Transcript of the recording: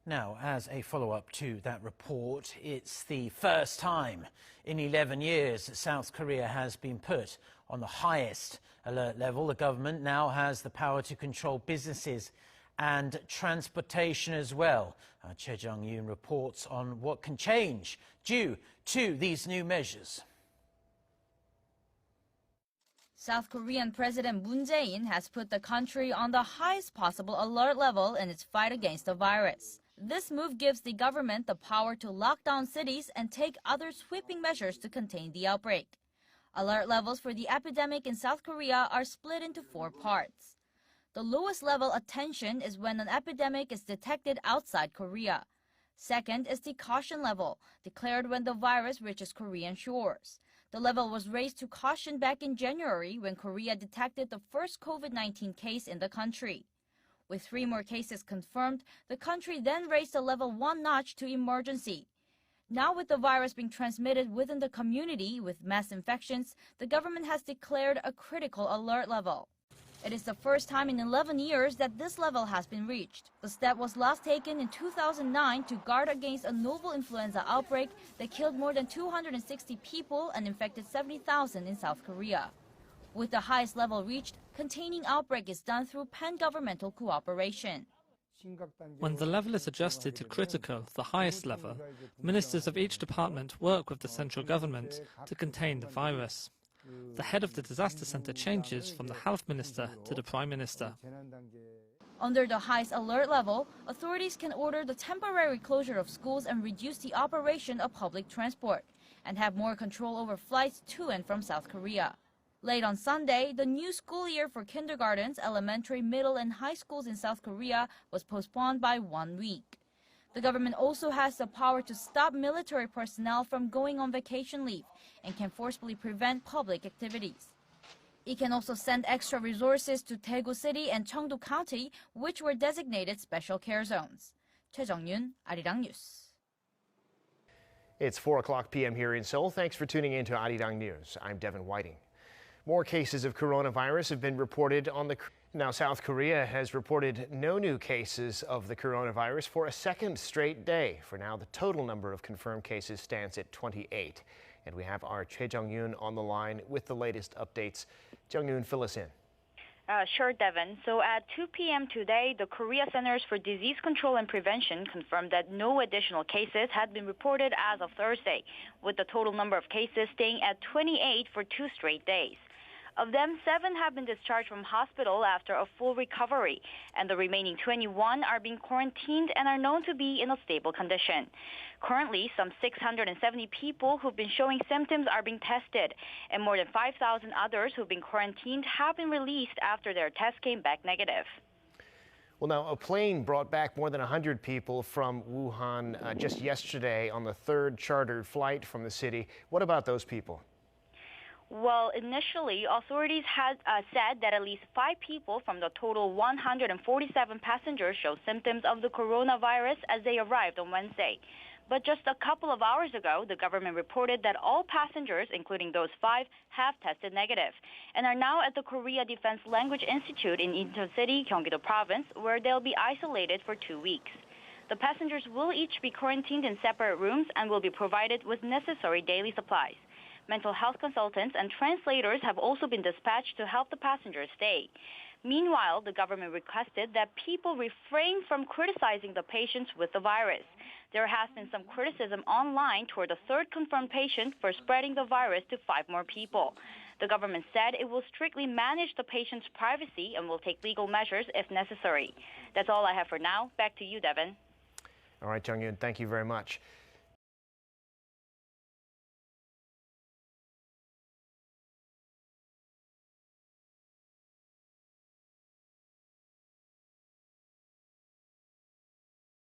Now, as a follow-up to that report, it's the first time in 11 years that South Korea has been put on the highest alert level. The government now has the power to control businesses and transportation as well. Choi Jung-yoon reports on what can change due to these new measures. South Korean President Moon Jae-in has put the country on the highest possible alert level in its fight against the virus. This move gives the government the power to lock down cities and take other sweeping measures to contain the outbreak. Alert levels for the epidemic in South Korea are split into 4 parts. The lowest level attention is when an epidemic is detected outside Korea. Second is the caution level, declared when the virus reaches Korean shores. The level was raised to caution back in January when Korea detected the first COVID-19 case in the country. With 3 more cases confirmed, the country then raised the level 1 notch to emergency. Now with the virus being transmitted within the community with mass infections, the government has declared a critical alert level. It is the first time in 11 years that this level has been reached. The step was last taken in 2009 to guard against a novel influenza outbreak that killed more than 260 people and infected 70,000 in South Korea. With the highest level reached, containing outbreak is done through pan-governmental cooperation. When the level is adjusted to critical, the highest level, ministers of each department work with the central government to contain the virus. The head of the disaster center changes from the health minister to the prime minister. Under the highest alert level, authorities can order the temporary closure of schools and reduce the operation of public transport, and have more control over flights to and from South Korea. Late on Sunday, the new school year for kindergartens, elementary, middle, and high schools in South Korea was postponed by 1 week. The government also has the power to stop military personnel from going on vacation leave and can forcibly prevent public activities. It can also send extra resources to Daegu City and Cheongdo County, which were designated special care zones. Choi Jung-yoon, Arirang News. It's 4:00 p.m. here in Seoul. Thanks for tuning in to Arirang News. I'm Devin Whiting. More cases of coronavirus have been reported on the... Now, South Korea has reported no new cases of the coronavirus for a second straight day. For now, the total number of confirmed cases stands at 28. And we have our Choi Jung-yoon on the line with the latest updates. Jung-yoon, fill us in. Sure, Devin. So at 2 p.m. today, the Korea Centers for Disease Control and Prevention confirmed that no additional cases had been reported as of Thursday, with the total number of cases staying at 28 for 2 straight days. Of them, 7 have been discharged from hospital after a full recovery, and the remaining 21 are being quarantined and are known to be in a stable condition. Currently, some 670 people who've been showing symptoms are being tested, and more than 5,000 others who've been quarantined have been released after their test came back negative. Well, now, a plane brought back more than 100 people from Wuhan just yesterday on the 3rd chartered flight from the city. What about those people? Well, initially, authorities had said that at least 5 people from the total 147 passengers showed symptoms of the coronavirus as they arrived on Wednesday. But just a couple of hours ago, the government reported that all passengers, including those 5, have tested negative and are now at the Korea Defense Language Institute in Incheon City, Gyeonggi-do Province, where they'll be isolated for 2 weeks. The passengers will each be quarantined in separate rooms and will be provided with necessary daily supplies. Mental health consultants and translators have also been dispatched to help the passengers stay. Meanwhile, the government requested that people refrain from criticizing the patients with the virus. There has been some criticism online toward the 3rd confirmed patient for spreading the virus to 5 more people. The government said it will strictly manage the patient's privacy and will take legal measures if necessary. That's all I have for now. Back to you, Devin. All right, Jung-yoon, thank you very much.